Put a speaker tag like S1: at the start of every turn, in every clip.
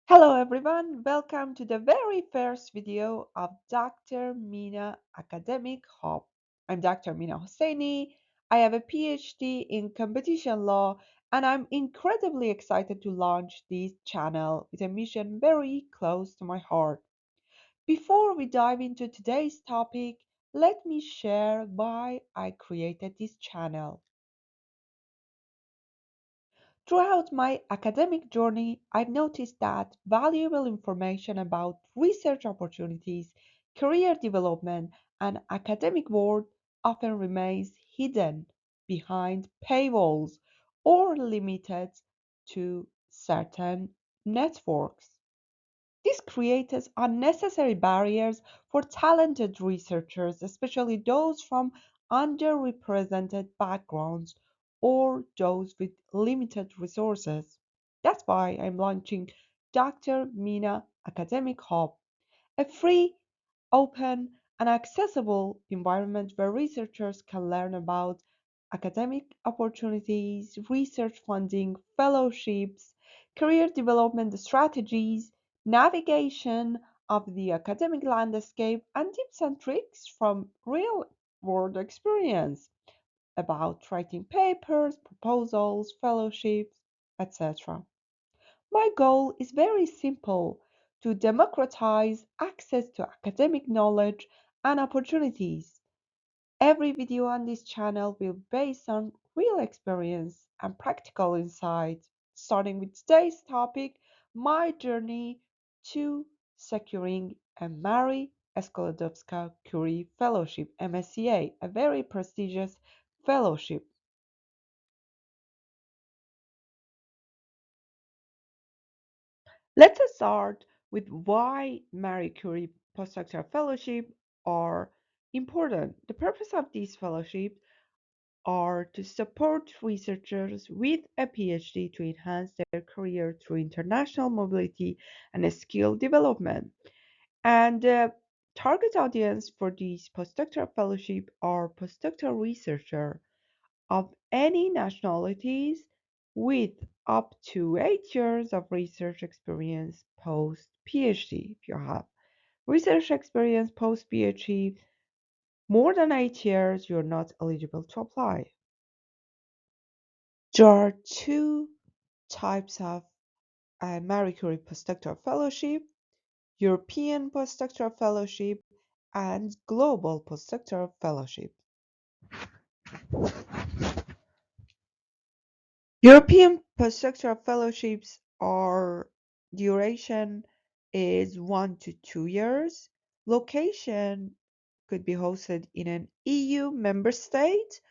S1: Hello everyone, welcome to the very first video of Dr. Mina Academic Hub. I'm Dr. Mina Hosseini. I have a PhD in competition law and I'm incredibly excited to launch this channel with a mission very close to my heart. Before we dive into today's topic, let me share why I created this channel. Throughout my academic journey, I've noticed that valuable information about research opportunities, career development, and academic world often remains hidden behind paywalls or limited to certain networks. This creates unnecessary barriers for talented researchers, especially those from underrepresented backgrounds or those with limited resources. That's why I'm launching Dr. Mina Academic Hub, a free, open, and accessible environment where researchers can learn about academic opportunities, research funding, fellowships, career development strategies, navigation of the academic landscape, and tips and tricks from real world experience about writing papers, proposals, fellowships, etc. My goal is very simple: to democratize access to academic knowledge and opportunities. Every video on this channel will be based on real experience and practical insights, starting with today's topic: my journey to securing a Marie Skłodowska-Curie Fellowship, MSCA, a very prestigious fellowship. Let us start with why Marie Curie postdoctoral fellowship are important. The purpose of these fellowships are to support researchers with a PhD to enhance their career through international mobility and skill development. And target audience for these postdoctoral fellowship are postdoctoral researchers of any nationalities with up to 8 years of research experience post PhD. If you have research experience post PhD more than 8 years, you're not eligible to apply. There are two types of Marie Curie postdoctoral fellowship: European postdoctoral fellowship and global postdoctoral fellowship. European postdoctoral fellowships are duration is 1 to 2 years. Location could be hosted in an EU member state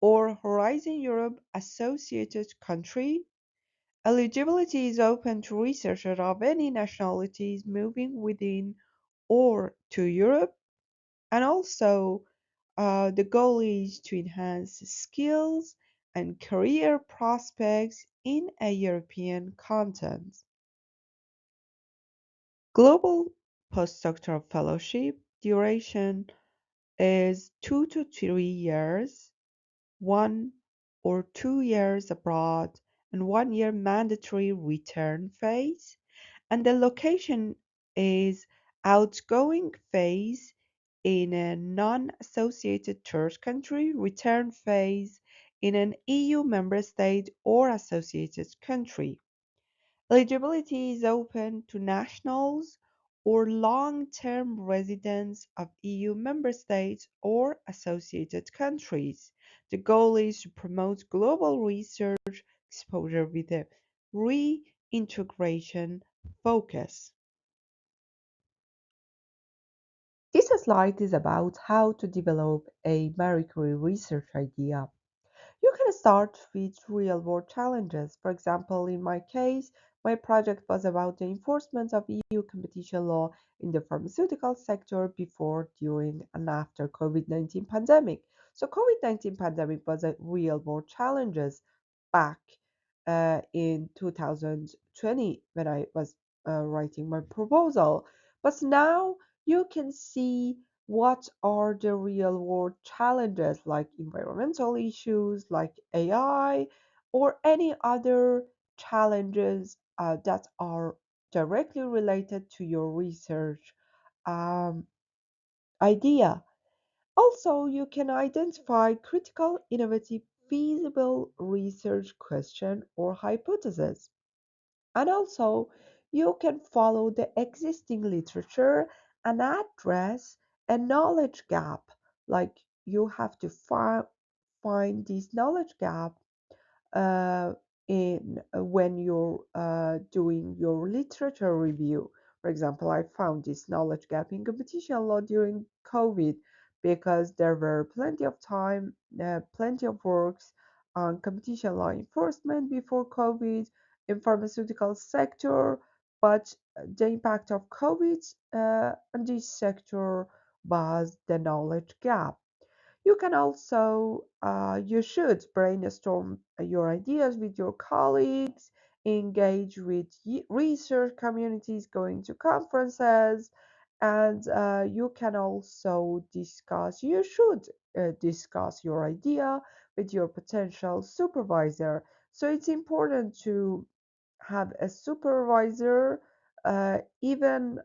S1: or Horizon Europe associated country. Eligibility is open to researchers of any nationalities moving within or to Europe, and also the goal is to enhance skills and career prospects in a European context. Global postdoctoral fellowship duration is 2 to 3 years, 1 or 2 years abroad, and 1 year mandatory return phase. And the location is outgoing phase in a non-associated third country, return phase in an EU member state or associated country. Eligibility is open to nationals or long-term residents of EU member states or associated countries. The goal is to promote global research exposure with a reintegration focus. This slide is about how to develop a Marie Curie research idea. You can start with real-world challenges. For example, in my case, my project was about the enforcement of EU competition law in the pharmaceutical sector before, during, and after COVID-19 pandemic. So COVID-19 pandemic was a real-world challenges back in 2020 when I was writing my proposal. But now you can see what are the real world challenges like environmental issues, like AI, or any other challenges directly related to your research um, idea. Also, you can identify critical, innovative, feasible research question or hypothesis. And also, you can follow the existing literature and address a knowledge gap. Like you have to find this knowledge gap uh, in when you're doing your literature review. For example, I found this knowledge gap in competition law during COVID because there were plenty of time, plenty of works on competition law enforcement before COVID in pharmaceutical sector, but the impact of COVID on this sector was the knowledge gap. You can also, you should brainstorm your ideas with your colleagues, engage with research communities, going to conferences, and you can also discuss, you should discuss your idea with your potential supervisor. So it's important to have a supervisor even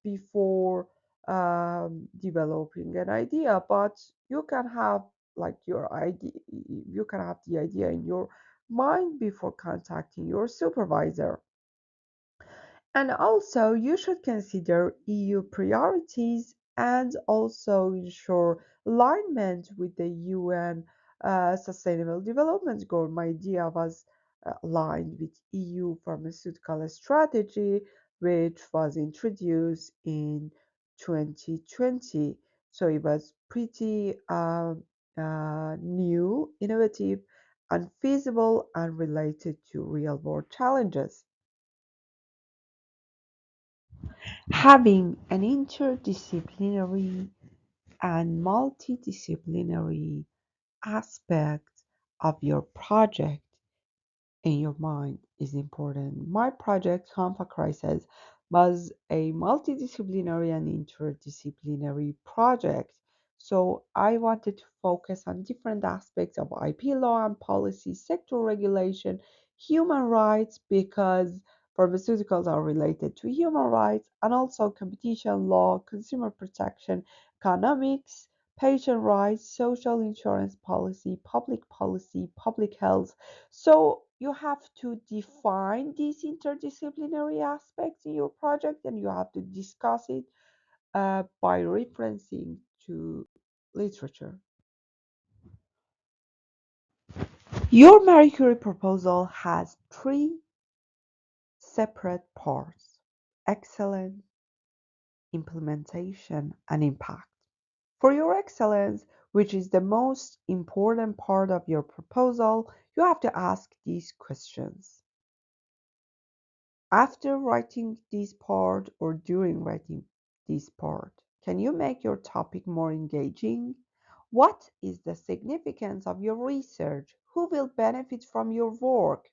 S1: before developing an idea, but you can have like your idea, you can have the idea in your mind before contacting your supervisor. And also, you should consider EU priorities and also ensure alignment with the UN Sustainable Development Goal. My idea was aligned with EU pharmaceutical strategy, which was introduced in 2020. So it was pretty new, innovative, and feasible and related to real world challenges. Having an interdisciplinary and multidisciplinary aspect of your project in your mind is important. My project, Hanfa Crisis, was a multidisciplinary and interdisciplinary project. So I wanted to focus on different aspects of IP law and policy, sector regulation, human rights, because pharmaceuticals are related to human rights, and also competition law, consumer protection, economics, patient rights, social insurance policy, public health. So you have to define these interdisciplinary aspects in your project and you have to discuss it by referencing to literature. Your Marie Curie proposal has three separate parts: excellence, implementation, and impact. For your excellence, which is the most important part of your proposal, you have to ask these questions. After writing this part or during writing this part, can you make your topic more engaging? What is the significance of your research? Who will benefit from your work?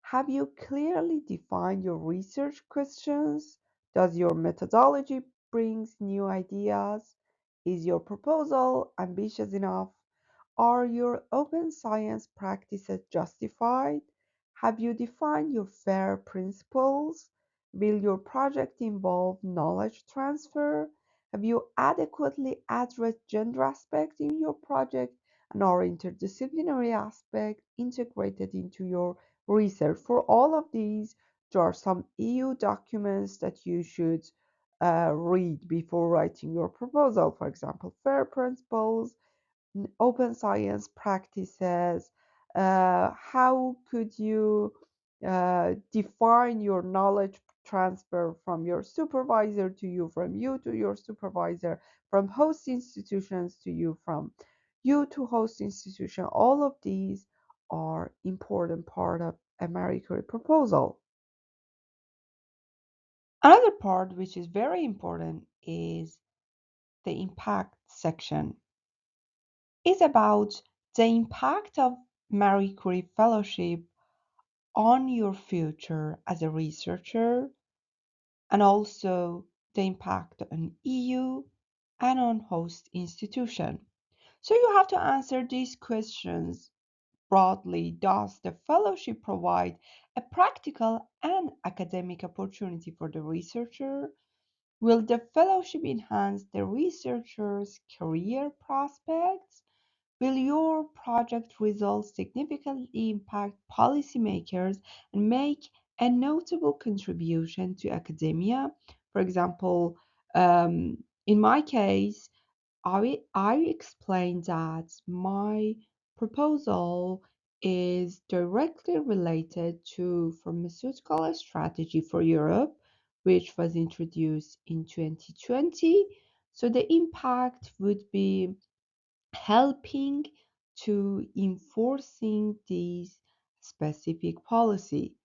S1: Have you clearly defined your research questions? Does your methodology bring new ideas? Is your proposal ambitious enough? Are your open science practices justified? Have you defined your FAIR principles? Will your project involve knowledge transfer? Have you adequately addressed gender aspects in your project and are interdisciplinary aspects integrated into your research? For all of these, there are some EU documents that you should read before writing your proposal. For example, FAIR principles, open science practices. How could you define your knowledge transfer from your supervisor to you, from you to your supervisor, from host institutions to you, from you to host institution? All of these are important part of a Marie Curie proposal. Another part which is very important is the impact section. Is about the impact of Marie Curie Fellowship on your future as a researcher and also the impact on EU and on host institution. So you have to answer these questions broadly, does the fellowship provide a practical and academic opportunity for the researcher? Will the fellowship enhance the researcher's career prospects? Will your project results significantly impact policymakers and make a notable contribution to academia? For example, in my case, I explained that my proposal is directly related to pharmaceutical strategy for Europe, which was introduced in 2020. So the impact would be helping to enforcing these specific policy.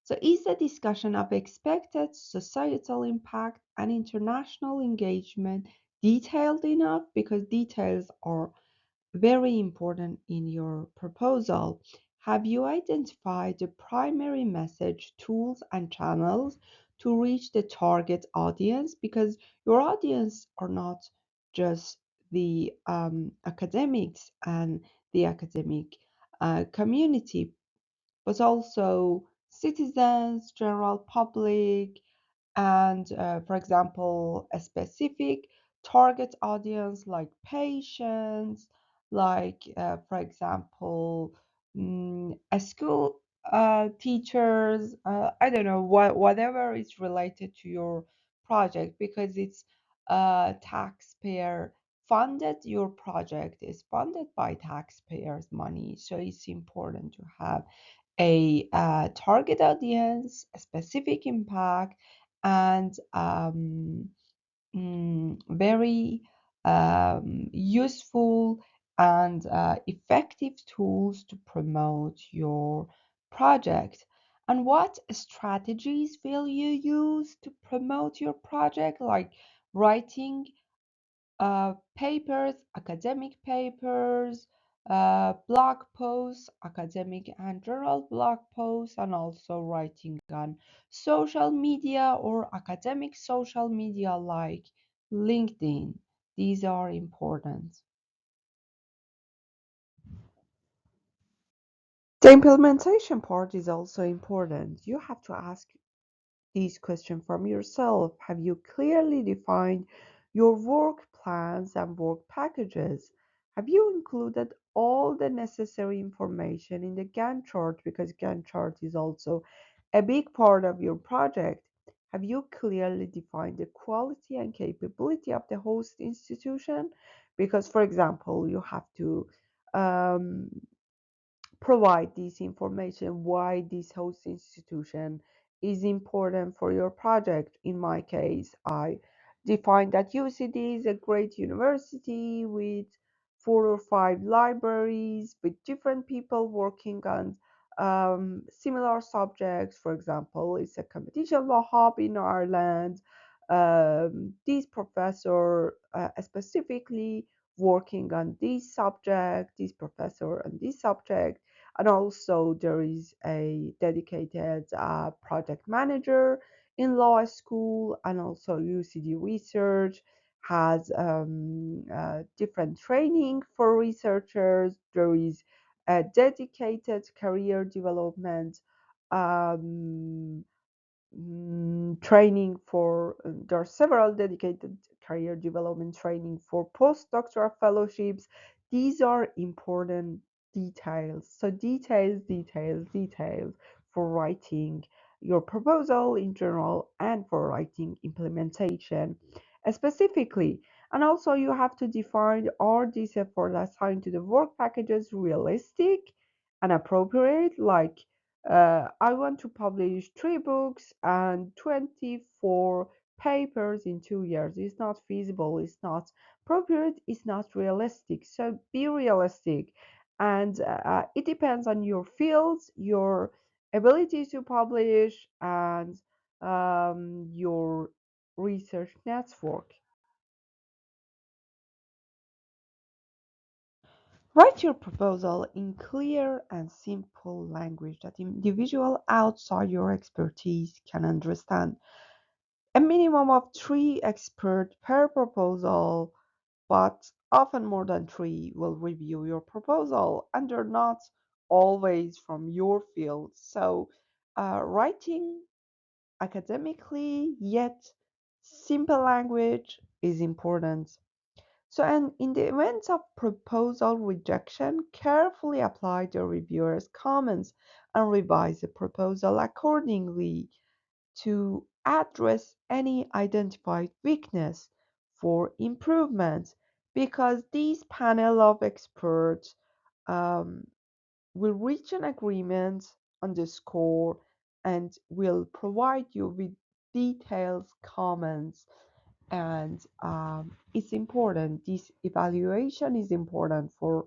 S1: So is the discussion of expected societal impact and international engagement detailed enough? Because details are very important in your proposal. Have you identified the primary message, tools, and channels to reach the target audience? Because your audience are not just the academics and the academic community, but also citizens, general public, and for example a specific target audience like patients, like for example a school teachers, I don't know, whatever is related to your project, because it's taxpayer funded. Your project is funded by taxpayers money, so it's important to have a target audience, a specific impact, and very useful and effective tools to promote your project. And what strategies will you use to promote your project? Like writing papers, academic papers, blog posts, academic and journal blog posts, and also writing on social media or academic social media like LinkedIn. These are important. The implementation part is also important. You have to ask these questions from yourself. Have you clearly defined your work plans and work packages? Have you included all the necessary information in the Gantt chart? Because Gantt chart is also a big part of your project. Have you clearly defined the quality and capability of the host institution? Because, for example, you have to um, provide this information why this host institution is important for your project. In my case, I defined that UCD is a great university with 4 or 5 libraries with different people working on similar subjects. For example, it's a competition law hub in Ireland. This professor specifically working on this subject, this professor on this subject, and also there is a dedicated project manager in law school, and also UCD Research has different training for researchers. There is a dedicated career development um, training for there are several dedicated career development training for postdoctoral fellowships. These are important details. So details for writing your proposal in general and for writing implementation specifically. And also you have to define, are these efforts assigned to the work packages realistic and appropriate? Like I want to publish 3 books and 24 papers in 2 years. It's not feasible, it's not appropriate, it's not realistic. So be realistic. And it depends on your fields, your ability to publish, and your research network. Write your proposal in clear and simple language that individual outside your expertise can understand. A minimum of 3 experts per proposal, but often more than 3 will review your proposal, and they're not always from your field. So, writing academically yet simple language is important. So, and in the event of proposal rejection, carefully apply the reviewer's comments and revise the proposal accordingly to address any identified weakness for improvement, because these panel of experts um, will reach an agreement on the score and will provide you with detailed comments. And it's important, this evaluation is important for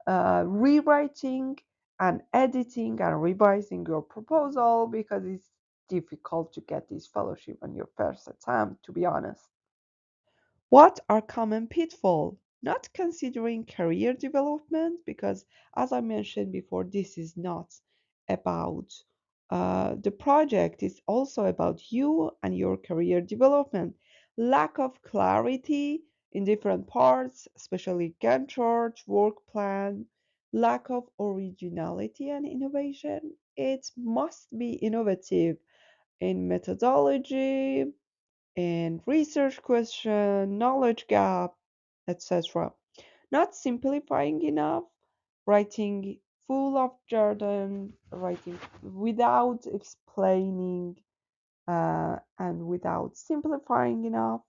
S1: rewriting and editing and revising your proposal, because it's difficult to get this fellowship on your first attempt, to be honest. What are common pitfalls? Not considering career development, because, as I mentioned before, this is not about the project, it's also about you and your career development. Lack of clarity in different parts, especially Gantt chart, work plan, lack of originality and innovation. It must be innovative in methodology, and research question, knowledge gap, etc. Not simplifying enough, writing full of jargon, writing without explaining and without simplifying enough,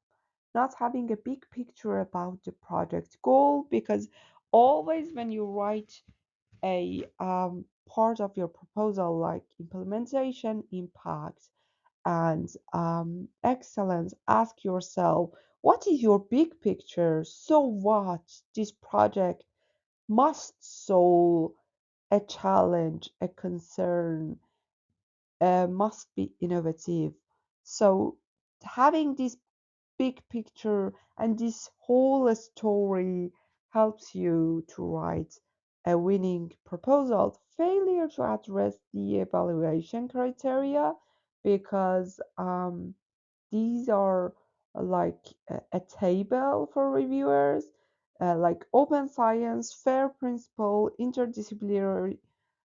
S1: not having a big picture about the project goal, because always when you write a part of your proposal like implementation impact and excellence, ask yourself, what is your big picture? So what? This project must solve a challenge, a concern, must be innovative. So having this big picture and this whole story helps you to write a winning proposal. Failure to address the evaluation criteria, because these are like a table for reviewers, like open science, fair principle, interdisciplinary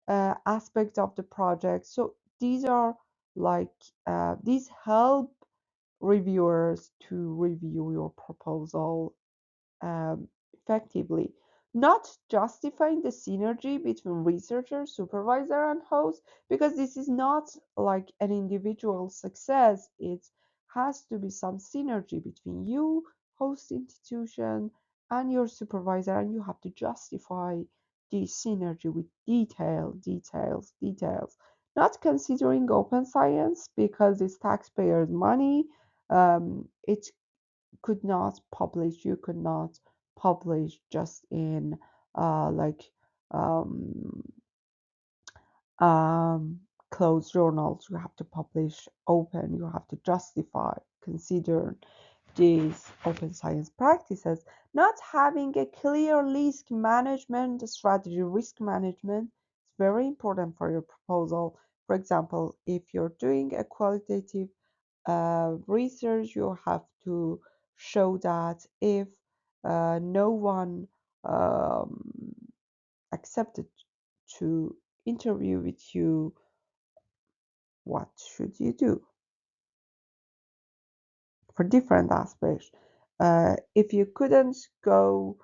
S1: aspects of the project. So these are like these help reviewers to review your proposal effectively, not justifying the synergy between researcher, supervisor, and host, because this is not like an individual success. It has to be some synergy between you, host institution, and your supervisor, and you have to justify this synergy with details. Not considering open science because it's taxpayers' money. It could not publish, you could not publish just in like um, um, closed journals. You have to publish open, you have to justify, consider these open science practices. Not having a clear risk management strategy, risk management is very important for your proposal. For example, if you're doing a qualitative research, you have to show that if no one um, accepted to interview with you, what should you do for different aspects? If you couldn't go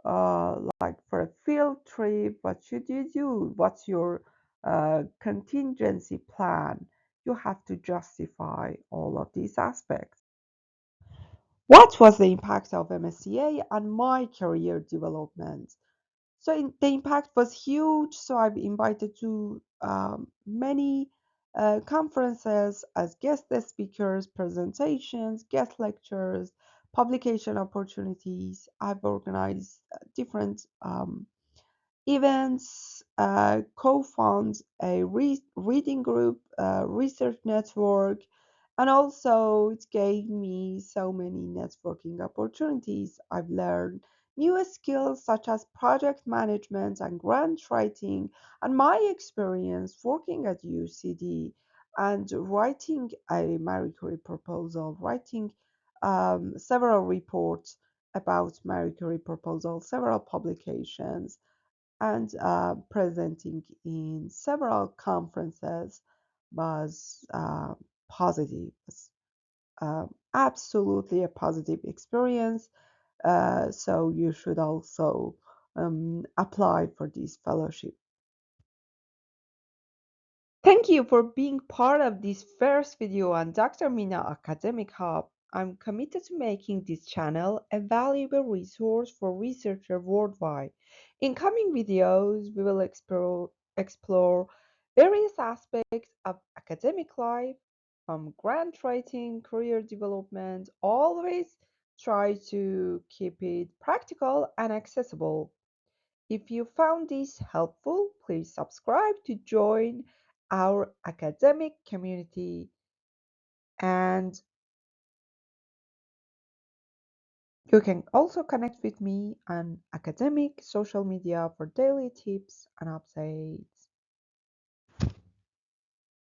S1: like for a field trip, what should you do? What's your contingency plan? You have to justify all of these aspects. What was the impact of MSCA on my career development? So the impact was huge. So I've invited to many conferences as guest speakers, presentations, guest lectures, publication opportunities. I've organized different events, co-found a reading group, research network, and also it gave me so many networking opportunities. I've learned new skills such as project management and grant writing, and my experience working at UCD and writing a Marie Curie proposal, writing several reports about Marie Curie proposal, several publications, and presenting in several conferences was positive. Was, absolutely a positive experience. So you should also apply for this fellowship. Thank you for being part of this first video on Dr. Mina Academic Hub. I'm committed to making this channel a valuable resource for researchers worldwide. In coming videos, we will explore various aspects of academic life, from grant writing, career development, always try to keep it practical and accessible. If you found this helpful, please subscribe to join our academic community. And you can also connect with me on academic social media for daily tips and updates.